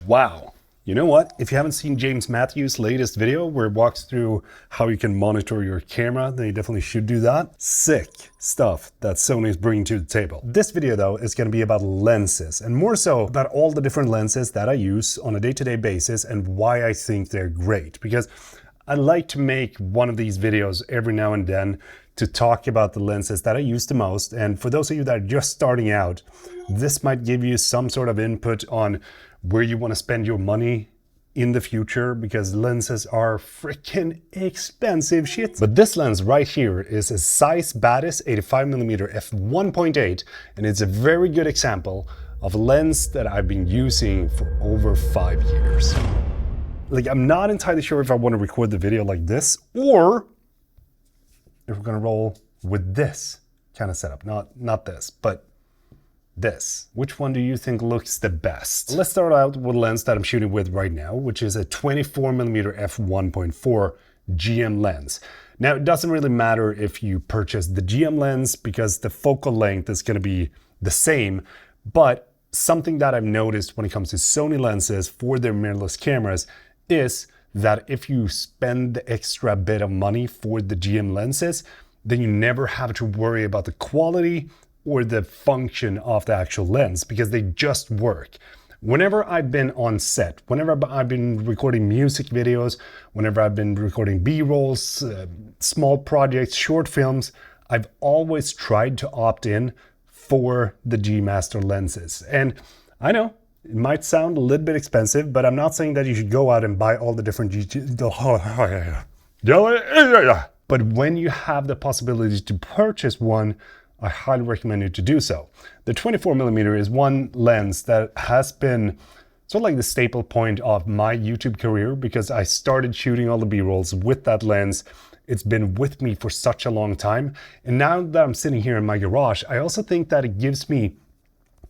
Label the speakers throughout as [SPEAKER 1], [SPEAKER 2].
[SPEAKER 1] Wow. You know what? If you haven't seen James Matthews' latest video where he walks through how you can monitor your camera, then you definitely should do that. Sick stuff that Sony is bringing to the table. This video though is going to be about lenses, and more so about all the different lenses that I use on a day-to-day basis and why I think they're great. Because I like to make one of these videos every now and then to talk about the lenses that I use the most. And for those of you that are just starting out, this might give you some sort of input on where you want to spend your money in the future, because lenses are freaking expensive shit. But this lens right here is a Zeiss Batis 85mm f1.8, and it's a very good example of a lens that I've been using for over 5 years. Like, I'm not entirely sure if I want to record the video like this or if we're gonna roll with this kind of setup. Not this, but this. Which one do you think looks the best? Let's start out with a lens that I'm shooting with right now, which is a 24mm f1.4 GM lens. Now, it doesn't really matter if you purchase the GM lens because the focal length is gonna be the same, but something that I've noticed when it comes to Sony lenses for their mirrorless cameras is that if you spend the extra bit of money for the GM lenses, then you never have to worry about the quality or the function of the actual lens, because they just work. Whenever I've been on set, whenever I've been recording music videos, whenever I've been recording B-rolls, small projects, short films, I've always tried to opt in for the G Master lenses. And I know it might sound a little bit expensive, but I'm not saying that you should go out and buy all the different but when you have the possibility to purchase one, I highly recommend you to do so. The 24mm is one lens that has been sort of like the staple point of my YouTube career, because I started shooting all the B-rolls with that lens. It's been with me for such a long time. And now that I'm sitting here in my garage, I also think that it gives me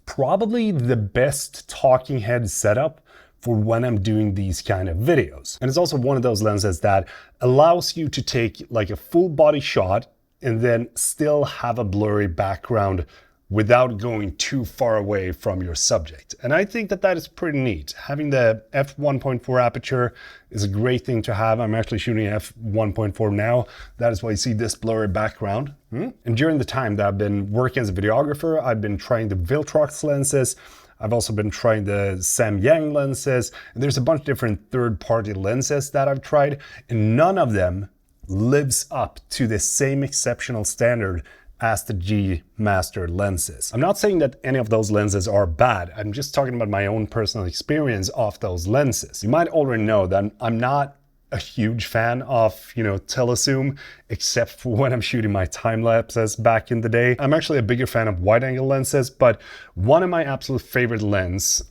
[SPEAKER 1] probably the best talking head setup for when I'm doing these kind of videos. And it's also one of those lenses that allows you to take like a full body shot and then still have a blurry background without going too far away from your subject. And I think that that is pretty neat. Having the f1.4 aperture is a great thing to have. I'm actually shooting f1.4 now. That is why you see this blurry background. And during the time that I've been working as a videographer, I've been trying the Viltrox lenses. I've also been trying the Samyang lenses. And there's a bunch of different third-party lenses that I've tried, and none of them lives up to the same exceptional standard as the G Master lenses. I'm not saying that any of those lenses are bad. I'm just talking about my own personal experience of those lenses. You might already know that I'm not a huge fan of, telezoom, except for when I'm shooting my time lapses back in the day. I'm actually a bigger fan of wide angle lenses, but one of my absolute favorite lens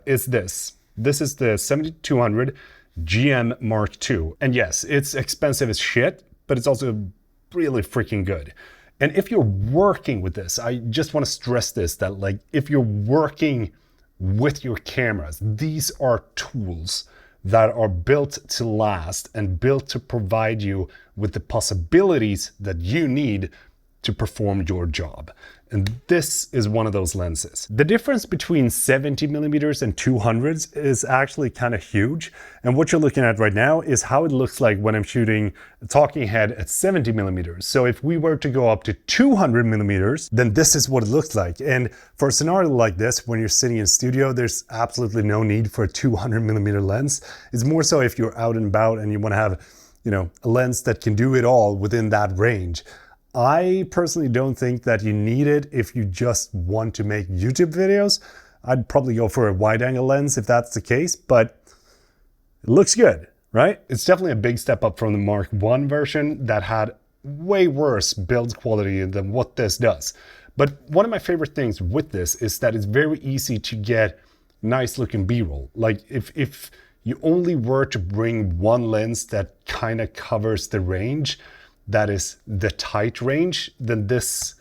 [SPEAKER 1] is this. This is the 7200 GM Mark II. And yes, it's expensive as shit, but it's also really freaking good. And if you're working with this, I just want to stress this, that like, if you're working with your cameras, these are tools that are built to last and built to provide you with the possibilities that you need to perform your job. And this is one of those lenses. The difference between 70mm and 200s is actually kind of huge. And what you're looking at right now is how it looks like when I'm shooting a talking head at 70mm. So if we were to go up to 200mm, then this is what it looks like. And for a scenario like this, when you're sitting in studio, there's absolutely no need for a 200mm lens. It's more so if you're out and about and you want to have, a lens that can do it all within that range. I personally don't think that you need it if you just want to make YouTube videos. I'd probably go for a wide angle lens if that's the case, but it looks good, right? It's definitely a big step up from the Mark I version that had way worse build quality than what this does. But one of my favorite things with this is that it's very easy to get nice looking B-roll. Like if you only were to bring one lens that kind of covers the range, that is the tight range, then this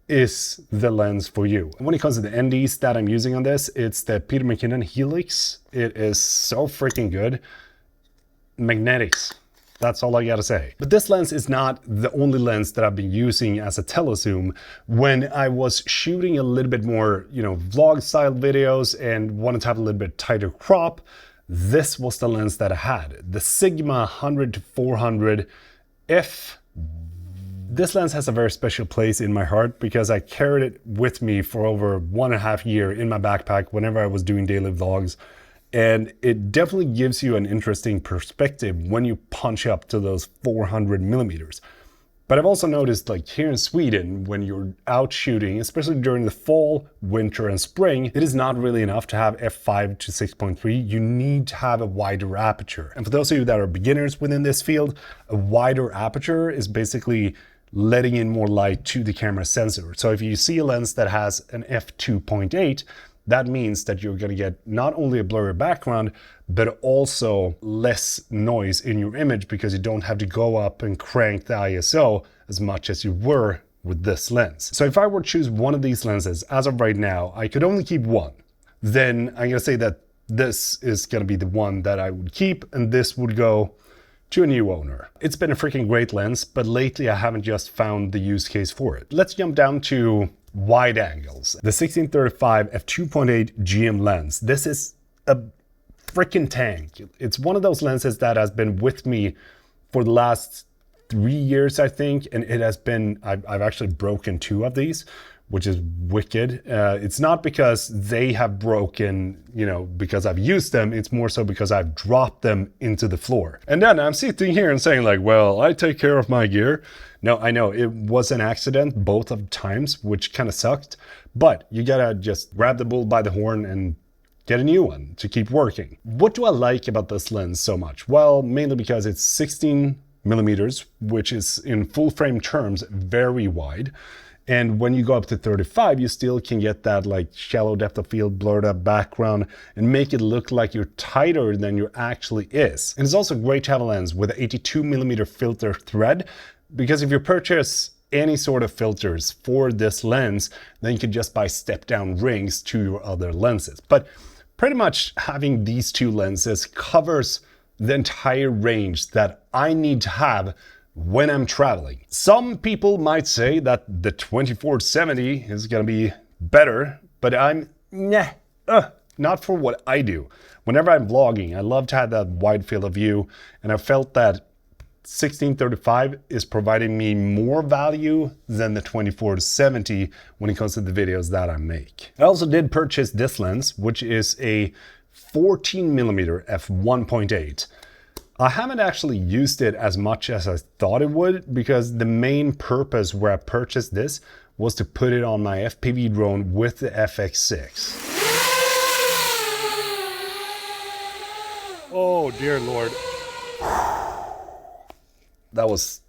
[SPEAKER 1] is the lens for you. When it comes to the NDs that I'm using on this, it's the Peter McKinnon Helix. It is so freaking good. Magnetics. That's all I gotta say. But this lens is not the only lens that I've been using as a telezoom. When I was shooting a little bit more, vlog style videos and wanted to have a little bit tighter crop, this was the lens that I had. The Sigma 100-400 f. This lens has a very special place in my heart because I carried it with me for over 1.5 years in my backpack whenever I was doing daily vlogs. And it definitely gives you an interesting perspective when you punch up to those 400 millimeters. But I've also noticed, like here in Sweden, when you're out shooting, especially during the fall, winter and spring, it is not really enough to have f5 to 6.3. You need to have a wider aperture. And for those of you that are beginners within this field, a wider aperture is basically letting in more light to the camera sensor. So if you see a lens that has an f2.8, that means that you're going to get not only a blurry background, but also less noise in your image because you don't have to go up and crank the ISO as much as you were with this lens. So if I were to choose one of these lenses, as of right now, I could only keep one. Then I'm going to say that this is going to be the one that I would keep, and this would go to a new owner. It's been a freaking great lens, but lately I haven't just found the use case for it. Let's jump down to wide angles. The 1635 f2.8 GM lens. This is a freaking tank. It's one of those lenses that has been with me for the last 3 years, I think, and it has been, I've actually broken 2 of these, which is wicked. It's not because they have broken, because I've used them. It's more so because I've dropped them into the floor. And then I'm sitting here and saying like, well, I take care of my gear. No, I know it was an accident both of times, which kind of sucked, but you gotta just grab the bull by the horn and get a new one to keep working. What do I like about this lens so much? Well, mainly because it's 16 millimeters, which is in full frame terms, very wide. And when you go up to 35, you still can get that like shallow depth of field, blurred up background, and make it look like you're tighter than you actually is. And it's also great to have a lens with an 82 millimeter filter thread, because if you purchase any sort of filters for this lens, then you can just buy step down rings to your other lenses. But pretty much having these 2 lenses covers the entire range that I need to have when I'm traveling. Some people might say that the 2470 is gonna be better, but I'm not for what I do. Whenever I'm vlogging, I love to have that wide field of view, and I felt that 1635 is providing me more value than the 2470 when it comes to the videos that I make. I also did purchase this lens, which is a 14 millimeter f1.8. I haven't actually used it as much as I thought it would, because the main purpose where I purchased this was to put it on my FPV drone with the FX6. Oh dear Lord. That was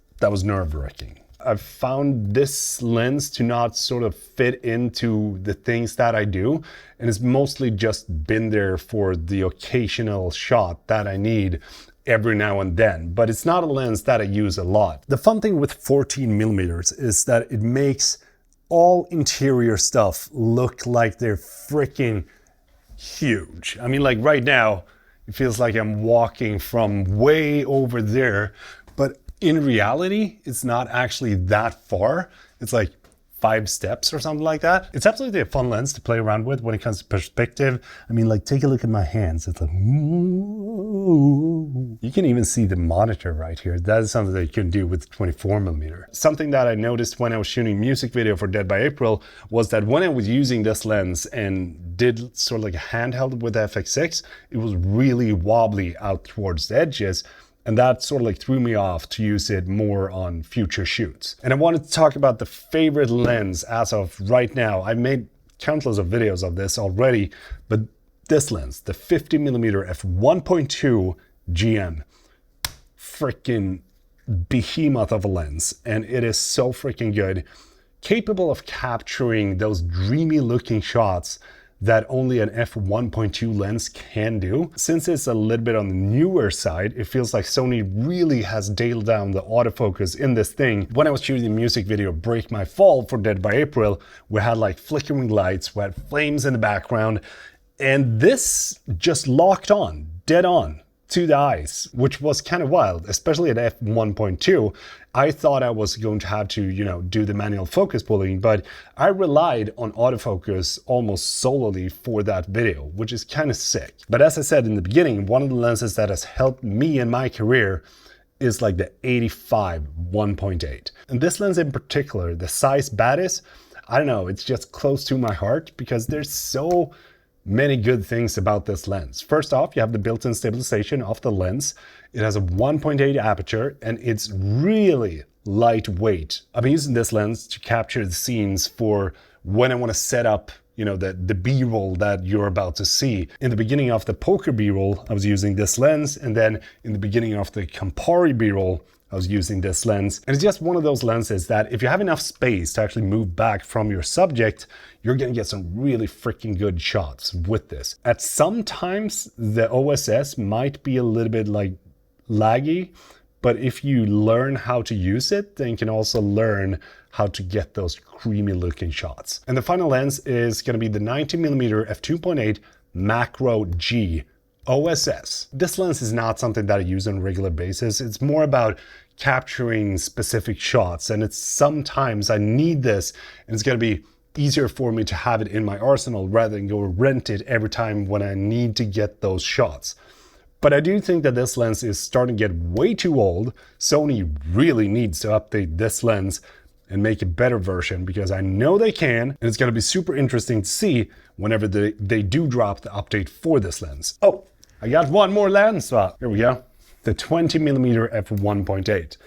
[SPEAKER 1] nerve-wracking. I've found this lens to not sort of fit into the things that I do, and it's mostly just been there for the occasional shot that I need every now and then, but it's not a lens that I use a lot. The fun thing with 14 millimeters is that it makes all interior stuff look like they're freaking huge. I mean, like right now, it feels like I'm walking from way over there, but in reality, it's not actually that far. It's like 5 steps or something like that. It's absolutely a fun lens to play around with when it comes to perspective. I mean, like, take a look at my hands. It's like, ooh. You can even see the monitor right here. That is something that you can do with 24 millimeter. Something that I noticed when I was shooting music video for Dead by April was that when I was using this lens and did sort of like a handheld with the FX6, it was really wobbly out towards the edges. And that sort of like threw me off to use it more on future shoots. And I wanted to talk about the favorite lens as of right now. I've made countless of videos of this already, but this lens, the 50mm f1.2 GM, freaking behemoth of a lens. And it is so freaking good, capable of capturing those dreamy looking shots that only an f1.2 lens can do. Since it's a little bit on the newer side, it feels like Sony really has nailed down the autofocus in this thing. When I was shooting the music video Break My Fall for Dead by April, we had like flickering lights, we had flames in the background, and this just locked on, dead on, to the eyes, which was kind of wild, especially at f1.2. I thought I was going to have to, do the manual focus pulling, but I relied on autofocus almost solely for that video, which is kind of sick. But as I said in the beginning, one of the lenses that has helped me in my career is like the 85 1.8. And this lens in particular, the size Batis, I don't know, it's just close to my heart because there's so many good things about this lens. First off, you have the built-in stabilization of the lens. It has a 1.8 aperture and it's really lightweight. I've been using this lens to capture the scenes for when I want to set up the B-roll that you're about to see. In the beginning of the poker B-roll, I was using this lens, and then in the beginning of the Campari B-roll, I was using this lens. And it's just one of those lenses that if you have enough space to actually move back from your subject, you're gonna get some really freaking good shots with this. At some times, the OSS might be a little bit laggy, but if you learn how to use it, then you can also learn how to get those creamy looking shots. And the final lens is gonna be the 90mm f2.8 Macro G OSS. This lens is not something that I use on a regular basis. It's more about capturing specific shots, and it's sometimes I need this, and it's gonna be easier for me to have it in my arsenal rather than go rent it every time when I need to get those shots. But I do think that this lens is starting to get way too old. Sony really needs to update this lens and make a better version, because I know they can, and it's gonna be super interesting to see whenever they do drop the update for this lens. Oh, I got one more lens. Here we go. The 20mm f1.8.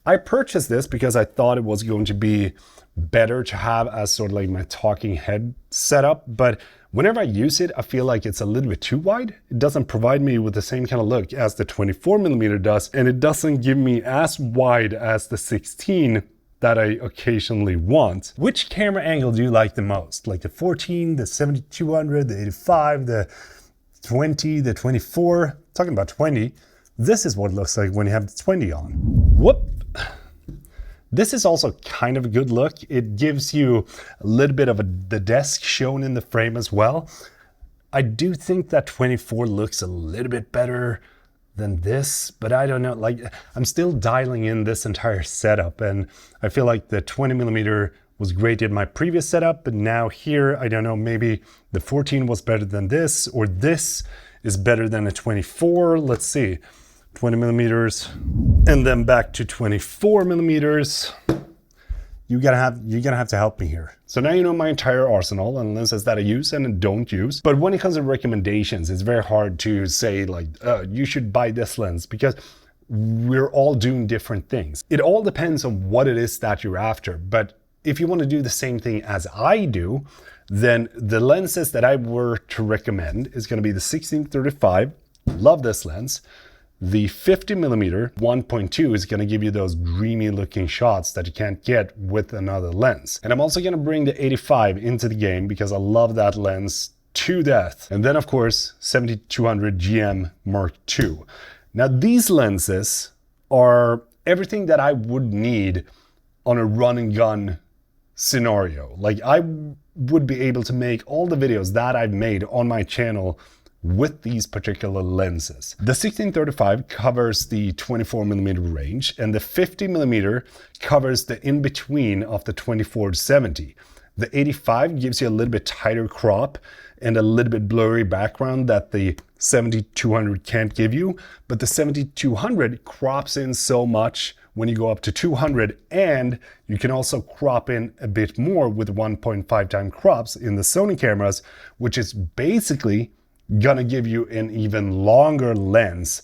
[SPEAKER 1] I purchased this because I thought it was going to be better to have as sort of like my talking head setup, but whenever I use it, I feel like it's a little bit too wide. It doesn't provide me with the same kind of look as the 24mm does, and it doesn't give me as wide as the 16 that I occasionally want. Which camera angle do you like the most? Like the 14, the 7200, the 85, the 20, the 24? Talking about 20, this is what it looks like when you have the 20 on. Whoop! This is also kind of a good look. It gives you a little bit of the desk shown in the frame as well. I do think that 24 looks a little bit better than this, but I don't know, I'm still dialing in this entire setup, and I feel like the 20mm was great in my previous setup, but now here, I don't know, maybe the 14 was better than this, or this is better than a 24. Let's see, 20mm, and then back to 24mm. You're gonna have to help me here. So now you know my entire arsenal and lenses that I use and don't use. But when it comes to recommendations, it's very hard to say you should buy this lens, because we're all doing different things. It all depends on what it is that you're after. But if you want to do the same thing as I do, then the lenses that I were to recommend is gonna be the 16-35. Love this lens. The 50mm 1.2 is going to give you those dreamy looking shots that you can't get with another lens. And I'm also going to bring the 85 into the game because I love that lens to death. And then of course 7200 GM Mark II. Now these lenses are everything that I would need on a run and gun scenario. Like I would be able to make all the videos that I've made on my channel with these particular lenses. The 16-35 covers the 24mm range, and the 50mm covers the in-between of the 24-70. The 85 gives you a little bit tighter crop and a little bit blurry background that the 70-200 can't give you, but the 70-200 crops in so much when you go up to 200, and you can also crop in a bit more with 1.5 time crops in the Sony cameras, which is basically gonna give you an even longer lens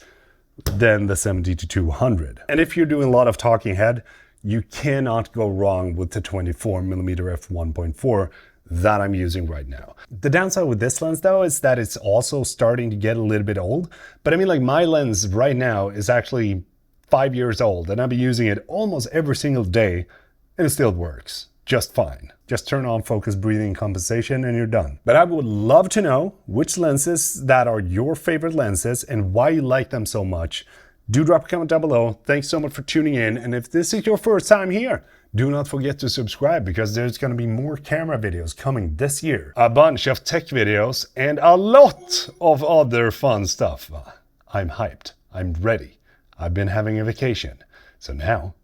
[SPEAKER 1] than the 70-200. And if you're doing a lot of talking head, you cannot go wrong with the 24mm f1.4 that I'm using right now. The downside with this lens though is that it's also starting to get a little bit old. But I mean, like my lens right now is actually 5 years old, and I've been using it almost every single day, and it still works just fine. Just turn on focus, breathing, compensation, and you're done. But I would love to know which lenses that are your favorite lenses and why you like them so much. Do drop a comment down below. Thanks so much for tuning in. And if this is your first time here, do not forget to subscribe, because there's going to be more camera videos coming this year. A bunch of tech videos and a lot of other fun stuff. I'm hyped. I'm ready. I've been having a vacation. So now,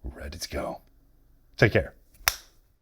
[SPEAKER 1] we're ready to go. Take care.